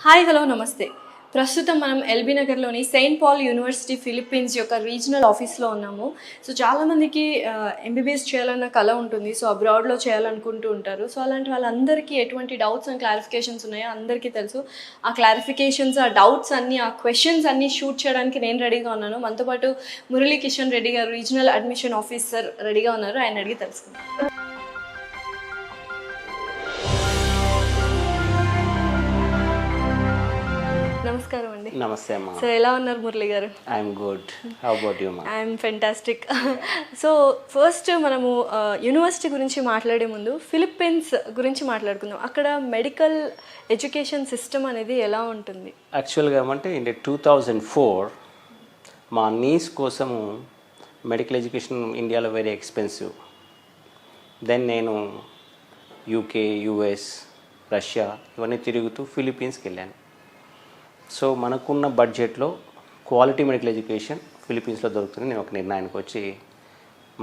Hi hello నమస్తే. ప్రస్తుతం మనం ఎల్బీ నగర్లోని సెయింట్ పాల్ యూనివర్సిటీ ఫిలిప్పీన్స్ యొక్క రీజనల్ ఆఫీస్లో ఉన్నాము. సో చాలామందికి ఎంబీబీఎస్ చేయాలన్న కళ ఉంటుంది. సో అబ్రాడ్లో చేయాలనుకుంటూ ఉంటారు. సో అలాంటి వాళ్ళందరికీ ఎటువంటి డౌట్స్ అండ్ క్లారిఫికేషన్స్ ఉన్నాయో అందరికీ తెలుసు. ఆ క్లారిఫికేషన్స్, ఆ డౌట్స్ అన్నీ, ఆ క్వశ్చన్స్ అన్నీ షూట్ చేయడానికి నేను రెడీగా ఉన్నాను. మనతో పాటు మురళీ కిషన్ రెడ్డి గారు, రీజనల్ అడ్మిషన్ ఆఫీసర్ రెడీగా ఉన్నారు. ఆయన అడిగి తెలుసుకుందాం. నమస్కారం అండి. నమస్తే అమ్మా. సో ఎలా ఉన్నారు మురళి గారు? I'm good. How about you అమ్మా? I'm fantastic. సో ఫస్ట్ మనము యూనివర్సిటీ గురించి మాట్లాడే ముందు ఫిలిప్పీన్స్ గురించి మాట్లాడుకుందాం. అక్కడ మెడికల్ ఎడ్యుకేషన్ సిస్టమ్ అనేది ఎలా ఉంటుంది? యాక్చువల్గా ఏమంటే ఇన్ 2004 మా నీస్ కోసము మెడికల్ ఎడ్యుకేషన్ ఇండియాలో వెరీ ఎక్స్పెన్సివ్. దెన్ నేను యూకే, యుఎస్, రష్యా ఇవన్నీ తిరుగుతూ ఫిలిప్పీన్స్కి వెళ్ళాను. సో మనకున్న బడ్జెట్లో క్వాలిటీ మెడికల్ ఎడ్యుకేషన్ ఫిలిప్పీన్స్లో దొరుకుతుంది. నేను ఒక నిర్ణయానికి వచ్చి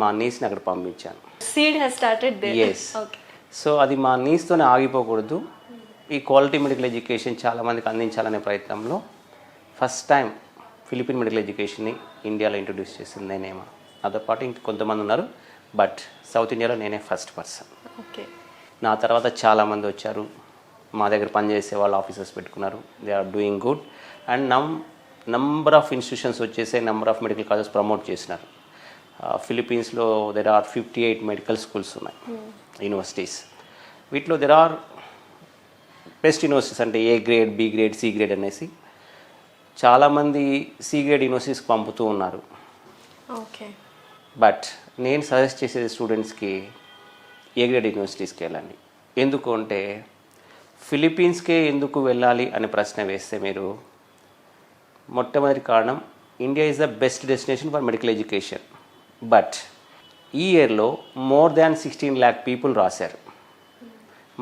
మా నీస్ని అక్కడ పంపించాను. Seed has started there. Yes. So అది మా నీస్తోనే ఆగిపోకూడదు. ఈ క్వాలిటీ మెడికల్ ఎడ్యుకేషన్ చాలామందికి అందించాలనే ప్రయత్నంలో ఫస్ట్ టైం ఫిలిప్పీన్ మెడికల్ ఎడ్యుకేషన్ని ఇండియాలో ఇంట్రొడ్యూస్ చేసింది నేనేమో. నాతో పాటు ఇంక కొంతమంది ఉన్నారు, బట్ సౌత్ ఇండియాలో నేనే ఫస్ట్ పర్సన్. ఓకే. నా తర్వాత చాలామంది వచ్చారు, మా దగ్గర పనిచేసే వాళ్ళు ఆఫీసర్స్ పెట్టుకున్నారు. They are doing good. And number of institutions వచ్చేసే number of medical colleges promote చేసినారు. ఫిలిప్పీన్స్లో దెర్ ఆర్ 58 మెడికల్ స్కూల్స్ ఉన్నాయి, యూనివర్సిటీస్. వీటిలో దెర్ ఆర్ బెస్ట్ యూనివర్సిటీస్, అంటే A grade, B grade, C grade అనేసి చాలామంది సి గ్రేడ్ యూనివర్సిటీస్కి పంపుతూ ఉన్నారు. ఓకే. బట్ నేను సజెస్ట్ చేసేది స్టూడెంట్స్కి ఏ గ్రేడ్ యూనివర్సిటీస్కి వెళ్ళండి. ఎందుకు అంటే ఫిలిప్పీన్స్కే ఎందుకు వెళ్ళాలి అనే ప్రశ్న వేస్తే మీరు, మొట్టమొదటి కారణం India is the best destination for medical education. But ఈ ఇయర్లో మోర్ దాన్ 16 lakh పీపుల్ రాశారు.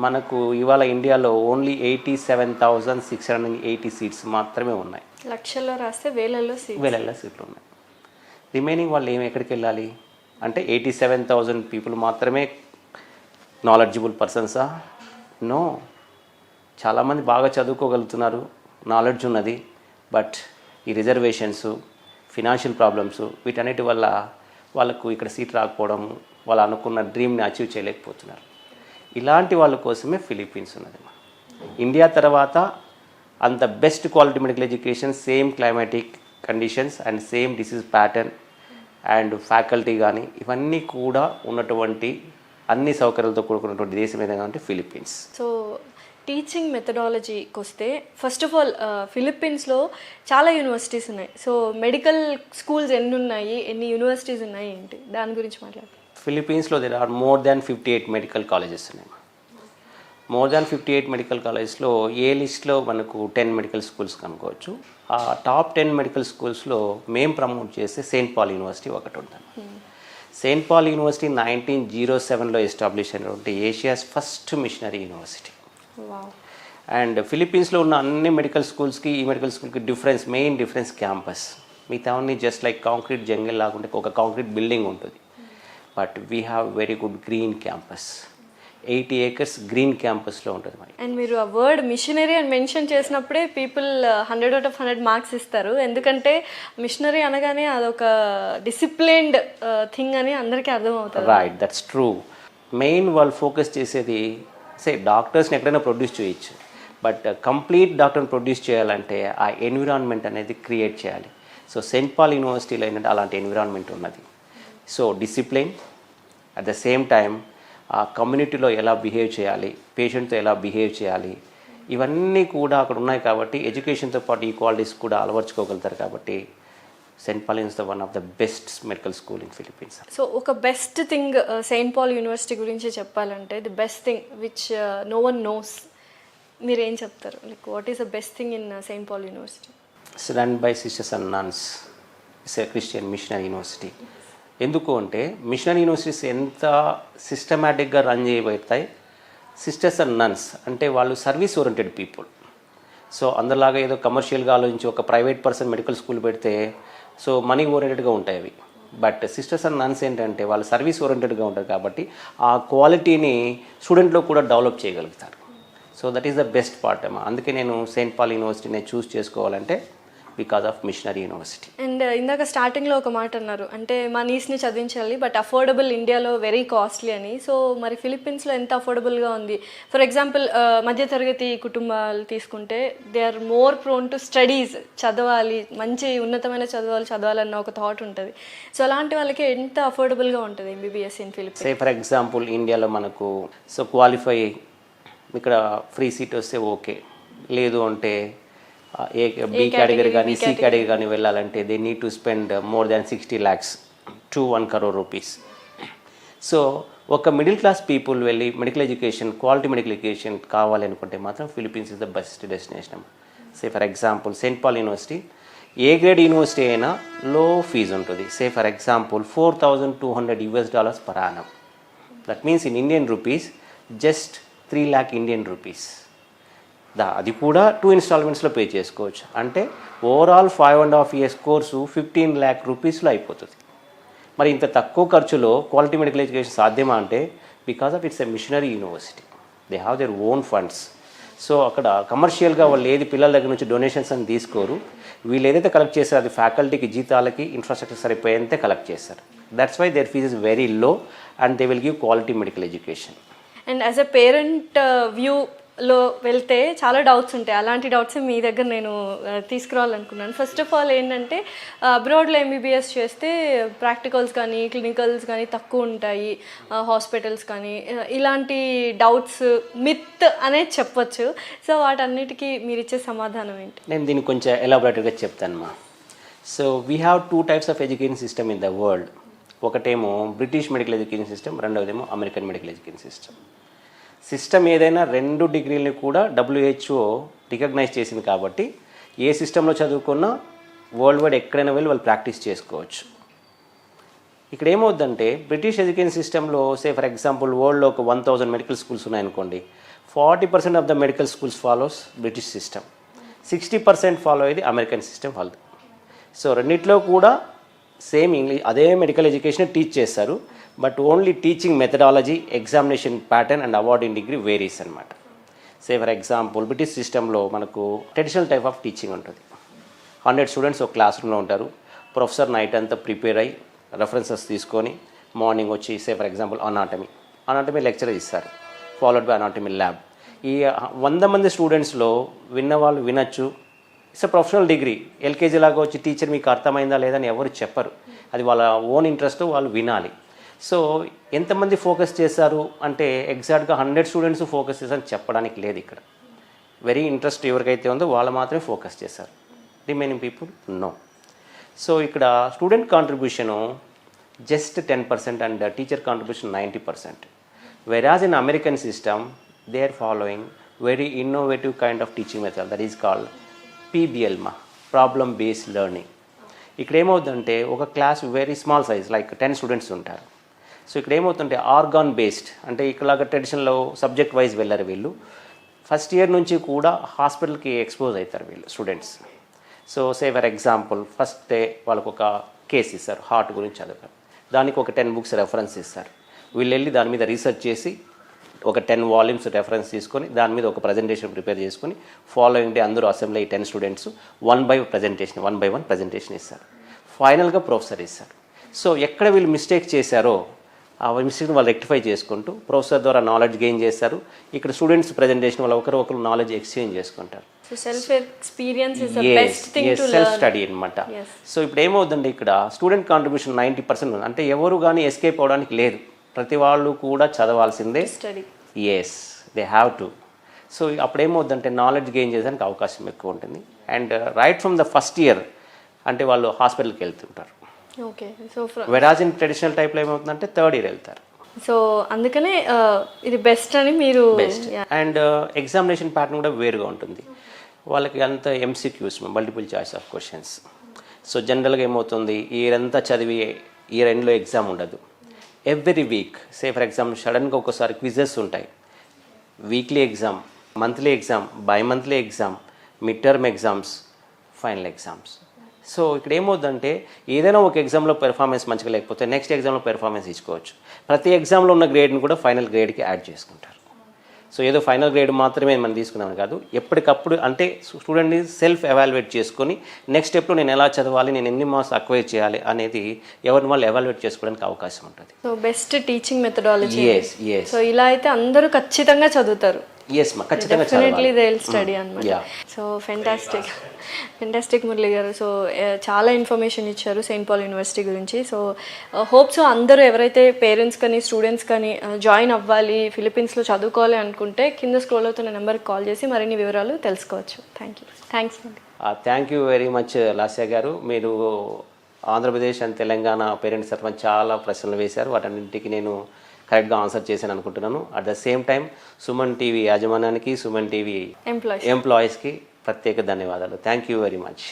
మనకు ఇవాళ ఇండియాలో ఓన్లీ 87,680 సీట్స్ మాత్రమే ఉన్నాయి. లక్షల్లో రాస్తే వేలల్లో సీట్లు ఉన్నాయి. రిమైనింగ్ వాళ్ళు ఎక్కడికి వెళ్ళాలి అంటే 87,000 పీపుల్ మాత్రమే నాలెడ్జబుల్ పర్సన్సా? నో. చాలామంది బాగా చదువుకోగలుగుతున్నారు, నాలెడ్జ్ ఉన్నది, బట్ ఈ రిజర్వేషన్స్, ఫినాన్షియల్ ప్రాబ్లమ్స్ వీటన్నిటి వల్ల వాళ్ళకు ఇక్కడ సీట్ రాకపోవడం, వాళ్ళు అనుకున్న డ్రీమ్ని అచీవ్ చేయలేకపోతున్నారు. ఇలాంటి వాళ్ళ కోసమే ఫిలిప్పీన్స్ ఉన్నది. ఇండియా తర్వాత అంత best quality medical education, same climatic conditions and same disease pattern and faculty కానీ ఇవన్నీ కూడా ఉన్నటువంటి అన్ని సౌకర్యాలతో కూడుకున్నటువంటి దేశం ఏదైనా అంటే ఫిలిప్పీన్స్. సో టీచింగ్ మెథడాలజీకి వస్తే ఫస్ట్ ఆఫ్ ఆల్ ఫిలిప్పీన్స్లో చాలా యూనివర్సిటీస్ ఉన్నాయి. సో మెడికల్ స్కూల్స్ ఎన్ని ఉన్నాయి, ఎన్ని యూనివర్సిటీస్ ఉన్నాయి, ఏంటి దాని గురించి మాట్లాడు. ఫిలిప్పీన్స్లో there are more than 58 medical colleges ఉన్నాయి. మోర్ దాన్ 58 మెడికల్ కాలేజెస్లో ఏ లిస్ట్లో మనకు 10 మెడికల్ స్కూల్స్ కనుక్కోవచ్చు. ఆ టాప్ 10 మెడికల్ స్కూల్స్లో మేము ప్రమోట్ చేస్తే సెయింట్ పాల్ యూనివర్సిటీ ఒకటి ఉంటుంది. సెయింట్ పాల్ యూనివర్సిటీ 1907లో ఎస్టాబ్లిష్ అయినటువంటి Asia's first missionary university. And ఫిలిప్పీన్స్లో ఉన్న అన్ని మెడికల్ స్కూల్స్కి ఈ మెడికల్ స్కూల్కి మెయిన్ డిఫరెన్స్ క్యాంపస్. మిగతావన్నీ జస్ట్ లైక్ కాంక్రీట్ జంగిల్ లాగుంటే ఒక కాంక్రీట్ బిల్డింగ్ ఉంటుంది, but we have very good green campus. 80 acres green క్యాంపస్లో ఉంటుంది. మరి అండ్ మీరు ఆ వర్డ్ మిషనరీ అని మెన్షన్ చేసినప్పుడే పీపుల్ 100 out of 100 మార్క్స్ ఇస్తారు. ఎందుకంటే మిషనరీ అనగానే అదొక డిసిప్లిన్డ్ థింగ్ అని అందరికీ అర్థమవుతుంది. Right, that's true. మెయిన్ వాళ్ళు ఫోకస్ చేసేది డాక్టర్స్ని ఎక్కడైనా ప్రొడ్యూస్ చేయొచ్చు, బట్ కంప్లీట్ డాక్టర్ని ప్రొడ్యూస్ చేయాలంటే ఆ ఎన్విరాన్మెంట్ అనేది క్రియేట్ చేయాలి. సో సెయింట్ పాల్ యూనివర్సిటీలో ఏంటంటే అలాంటి ఎన్విరాన్మెంట్ ఉన్నది. So discipline, at the same time ఆ కమ్యూనిటీలో ఎలా బిహేవ్ చేయాలి, పేషెంట్తో ఎలా బిహేవ్ చేయాలి, ఇవన్నీ కూడా అక్కడ ఉన్నాయి. కాబట్టి ఎడ్యుకేషన్తో పాటు ఈ క్వాలిటీస్ కూడా అలవర్చుకోగలుగుతారు. కాబట్టి saint Paul is the one of the best medical school in Philippines. So ఒక best thing saint Paul university గురించి చెప్పాలంటే, the best thing which no one knows, మీరు ఏం చెప్తారు? Like what is the best thing in saint Paul university? It's run by sisters and nuns. It's a Christian missionary university. ఎందుకు అంటే machinery universities ఎంత సిస్టమేటిక్గా run చేయబడతాయి. Sisters and nuns అంటే వాళ్ళు సర్వీస్ ఓరియంటెడ్ పీపుల్. సో అందరిలాగా ఏదో కమర్షియల్గా ఆలోచించి ఒక ప్రైవేట్ పర్సన్ మెడికల్ స్కూల్ పెడితే సో మనీ ఓరియంటెడ్గా ఉంటాయి అవి. బట్ సిస్టర్స్ అండ్ నన్స్ ఏంటంటే వాళ్ళు సర్వీస్ ఓరియంటెడ్గా ఉంటారు కాబట్టి ఆ క్వాలిటీని స్టూడెంట్లో కూడా డెవలప్ చేయగలుగుతారు. So that is the best part అమ్మా. అందుకే నేను సెయింట్ పాల్ యూనివర్సిటీని చూస్ చేసుకోవాలంటే because of missionary university. And ఇందాక స్టార్టింగ్లో ఒక మాట అన్నారు, అంటే మా నీస్ని చదివించాలి బట్ అఫోర్డబుల్ ఇండియాలో వెరీ కాస్ట్లీ అని. సో మరి ఫిలిప్పీన్స్లో ఎంత అఫోర్డబుల్గా ఉంది? ఫర్ ఎగ్జాంపుల్ మధ్యతరగతి కుటుంబాలు తీసుకుంటే they are more prone to studies, చదవాలి, మంచి ఉన్నతమైన చదవాలన్న ఒక థాట్ ఉంటుంది. సో అలాంటి వాళ్ళకి ఎంత అఫోర్డబుల్గా ఉంటుంది MBBS in Philippines? Say for example ఇండియాలో మనకు సో క్వాలిఫై ఇక్కడ ఫ్రీ సీట్ వస్తే ఓకే, లేదు అంటే ఏ బి కేటగిరీ కానీ సి కేటగిరీ కానీ వెళ్ళాలంటే they need to spend more than 60 lakhs to 1 crore rupees. So ఒక మిడిల్ క్లాస్ పీపుల్ వెళ్ళి medical education, quality medical education కావాలి అనుకుంటే మాత్రం Philippines is the best destination. Say for example Saint Paul university A grade university అయినా లో fee ఉంటుంది. సే for example $4,200 per annum. That means in Indian rupees just 3 lakh Indian rupees. అది కూడా 2 installmentsలో pay చేసుకోవచ్చు. అంటే ఓవరాల్ 5.5 years కోర్సు 15 lakh rupeesలో అయిపోతుంది. మరి ఇంత తక్కువ ఖర్చులో క్వాలిటీ మెడికల్ ఎడ్యుకేషన్ సాధ్యమా అంటే because of it's a machinery university, they have their own funds. So అక్కడ కమర్షియల్గా వాళ్ళు ఏది పిల్లల దగ్గర నుంచి డొనేషన్స్ అని తీసుకోరు. వీళ్ళు ఏదైతే కలెక్ట్ చేస్తారో అది ఫ్యాకల్టీకి, జీతాలకి, ఇన్ఫ్రాస్ట్రక్చర్ సరిపోయేంతే కలెక్ట్ చేస్తారు. That's why their fees is very low and they will give quality medical education. And as a parent వ్యూలో వెళ్తే చాలా డౌట్స్ ఉంటాయి. అలాంటి డౌట్స్ మీ దగ్గర నేను తీసుకురావాలనుకున్నాను. ఫస్ట్ ఆఫ్ ఆల్ ఏంటంటే అబ్రాడ్లో ఎంబీబీఎస్ చేస్తే ప్రాక్టికల్స్ కానీ క్లినికల్స్ కానీ తక్కువ ఉంటాయి, హాస్పిటల్స్ కానీ, ఇలాంటి డౌట్స్ మిత్ అనేది చెప్పొచ్చు. సో వాటన్నిటికీ మీరు ఇచ్చే సమాధానం ఏంటి? నేను దీన్ని కొంచెం ఎలాబొరేటెడ్గా చెప్తానమ్మా. So we have 2 types of education system in the world. ఒకటేమో బ్రిటిష్ మెడికల్ ఎడ్యుకేషన్ సిస్టమ్, రెండవదేమో అమెరికన్ మెడికల్ ఎడ్యుకేషన్ సిస్టమ్. ఏదైనా 2 డిగ్రీలని కూడా WHO రికగ్నైజ్ చేసింది కాబట్టి ఏ సిస్టంలో చదువుకున్నా వరల్డ్ వైడ్ ఎక్కడైనా వెళ్ళి వాళ్ళు ప్రాక్టీస్ చేసుకోవచ్చు. ఇక్కడ ఏమవుద్దంటే బ్రిటిష్ ఎడ్యుకేషన్ సిస్టంలో సే ఫర్ ఎగ్జాంపుల్ వరల్డ్లో ఒక 1000 మెడికల్ స్కూల్స్ ఉన్నాయనుకోండి, 40% of the medical schools follows British system, 60% follow అయ్యేది అమెరికన్ సిస్టమ్ వాళ్ళు. సో రెండిట్లో కూడా సేమ్ ఇంగ్లీష్ అదే మెడికల్ ఎడ్యుకేషన్ టీచ్ చేస్తారు, but only teaching methodology, examination pattern and awarding degree varies అనమాట. సే ఫర్ ఎగ్జాంపుల్ బ్రిటిష్ సిస్టంలో మనకు ట్రెడిషనల్ టైప్ ఆఫ్ టీచింగ్ ఉంటుంది. 100 స్టూడెంట్స్ ఒక క్లాస్ రూమ్లో ఉంటారు. ప్రొఫెసర్ నైట్ అంతా ప్రిపేర్ అయ్యి రెఫరెన్సెస్ తీసుకొని మార్నింగ్ వచ్చి సే ఫర్ ఎగ్జాంపుల్ అనాటమీ లెక్చర్ ఇస్తారు, ఫాలోడ్ బై అనాటమీ ల్యాబ్. ఈ 100 మంది స్టూడెంట్స్లో విన్నవాళ్ళు వినొచ్చు. It's a professional degree. LKG లాగా వచ్చి టీచర్ మీకు అర్థమైందా లేదని ఎవరు చెప్పరు, అది వాళ్ళ ఓన్ ఇంట్రెస్ట్, వాళ్ళు వినాలి. సో ఎంతమంది ఫోకస్ చేశారు అంటే ఎగ్జాక్ట్గా 100 స్టూడెంట్స్ ఫోకస్ చేశారని చెప్పడానికి లేదు. ఇక్కడ వెరీ ఇంట్రెస్ట్ ఎవరికైతే ఉందో వాళ్ళు మాత్రమే ఫోకస్ చేశారు, రిమైనింగ్ పీపుల్ నో. సో ఇక్కడ student contribution just 10% and teacher contribution 90%. Whereas in American system they are following very innovative kind of teaching method, that is called PBL, problem based learning. ఇక్కడ ఏమవుతుందంటే ఒక class very small size like 10 students ఉంటారు. So ఇక్కడ ఏమవుతుంటే organ based, అంటే ఇక్కడలాగా ట్రెడిషనల్లో subject wise వెళ్ళారు వీళ్ళు. First year నుంచి కూడా హాస్పిటల్కి ఎక్స్పోజ్ అవుతారు వీళ్ళు students. So say for example first day వాళ్ళకు ఒక కేసు ఇస్తారు, హార్ట్ గురించి చదవడం, దానికి ఒక 10 books రెఫరెన్స్ ఇస్తారు. వీళ్ళు వెళ్ళి దాని మీద రీసెర్చ్ చేసి ఒక 10 volumes రెఫరెన్స్ తీసుకొని దాని మీద ఒక ప్రజెంటేషన్ ప్రిపేర్ చేసుకొని ఫాలోయింగ్ డే అందరూ అసెంబ్లీ 10 స్టూడెంట్స్ 1 by 1 ప్రజెంటేషన్ ఇస్తారు. ఫైనల్గా ప్రొఫెసర్ ఇస్తారు. సో ఎక్కడ వీళ్ళు మిస్టేక్ చేశారో ఆ మిస్టేక్ని వాళ్ళు రెక్టిఫై చేసుకుంటూ ప్రొఫెసర్ ద్వారా నాలెడ్జ్ గెయిన్ చేస్తారు. ఇక్కడ స్టూడెంట్స్ ప్రజెంటేషన్ వల్ల ఒకరు నాలెడ్జ్ ఎక్స్చేంజ్ చేసుకుంటారు. సెల్ఫ్ స్టడీ అనమాట. సో ఇప్పుడు ఏమవుతుందండి, ఇక్కడ స్టూడెంట్ కాంట్రిబ్యూషన్ 90% అంటే ఎవరు కానీ ఎస్కేప్ అవడానికి లేదు, ప్రతి వాళ్ళు కూడా చదవాల్సిందే. Yes, they have to. So అప్పుడేమవుతుందంటే నాలెడ్జ్ గెయిన్ చేయడానికి అవకాశం ఎక్కువ ఉంటుంది. And right from the first year అంటే వాళ్ళు హాస్పిటల్కి వెళ్తుంటారు. Okay. So whereas in traditional టైప్లో ఏమవుతుందంటే 3rd year వెళ్తారు. సో అందుకనే ఇది బెస్ట్ అని మీరు. బెస్ట్. అండ్ ఎగ్జామినేషన్ ప్యాటర్న్ కూడా వేరుగా ఉంటుంది. వాళ్ళకి అంత MCQs, multiple choice of questions. So జనరల్గా ఏమవుతుంది, ఇయర్ అంతా చదివి ఇయర్ ఎండ్లో ఎగ్జామ్ ఉండదు. Every week say for example సడన్గా ఒకసారి క్విజెస్ ఉంటాయి. Weekly exam, monthly exam, bimonthly exam, mid term exams, final exams. So ఇక్కడ ఏమవుతుందంటే ఏదైనా ఒక ఎగ్జామ్లో పెర్ఫార్మెన్స్ మంచిగా లేకపోతే నెక్స్ట్ ఎగ్జామ్లో పెర్ఫార్మెన్స్ ఇచ్చుకోవచ్చు. ప్రతి ఎగ్జామ్లో ఉన్న గ్రేడ్ని కూడా ఫైనల్ గ్రేడ్కి యాడ్ చేసుకుంటారు. సో ఏదో ఫైనల్ గ్రేడ్ మాత్రమే మనం తీసుకున్నాను కాదు, ఎప్పటికప్పుడు అంటే స్టూడెంట్ని సెల్ఫ్ ఎవాల్యుయేట్ చేసుకొని నెక్స్ట్ స్టెప్లో నేను ఎలా చదవాలి, నేను ఎన్ని మార్క్స్ అక్వైర్ చేయాలి అనేది ఎవరిని వాళ్ళు ఎవాల్యుయేట్ చేసుకోవడానికి అవకాశం ఉంటుంది. So best teaching methodology. Yes yes so ఇలా అయితే అందరూ ఖచ్చితంగా చదువుతారు. ఎస్ మా ఖచ్చితంగా డెఫినెట్లీ దే విల్ స్టడీ అనమాట. So fantastic Murali garu. So చాలా ఇన్ఫర్మేషన్ ఇచ్చారు సెయింట్ పాల్ యూనివర్సిటీ గురించి. సో హోప్స్ అందరూ ఎవరైతే పేరెంట్స్ కానీ స్టూడెంట్స్ కానీ జాయిన్ అవ్వాలి, ఫిలిప్పీన్స్లో చదువుకోవాలి అనుకుంటే కింద స్క్రోల్ అవుతున్న నెంబర్కి కాల్ చేసి మరిన్ని వివరాలు తెలుసుకోవచ్చు. థ్యాంక్స్ అండి. Thank you very much Lasya గారు. మీరు ఆంధ్రప్రదేశ్ అండ్ తెలంగాణ పేరెంట్స్ తరఫున చాలా ప్రశ్నలు వేశారు, వాటన్నింటికి నేను కరెక్ట్గా ఆన్సర్ చేశాను అనుకుంటున్నాను. At the same time Suman TV యాజమాన్యానికి, సుమన్ టీవీ ఎంప్లాయీస్కి ప్రత్యేక ధన్యవాదాలు. Thank you very much.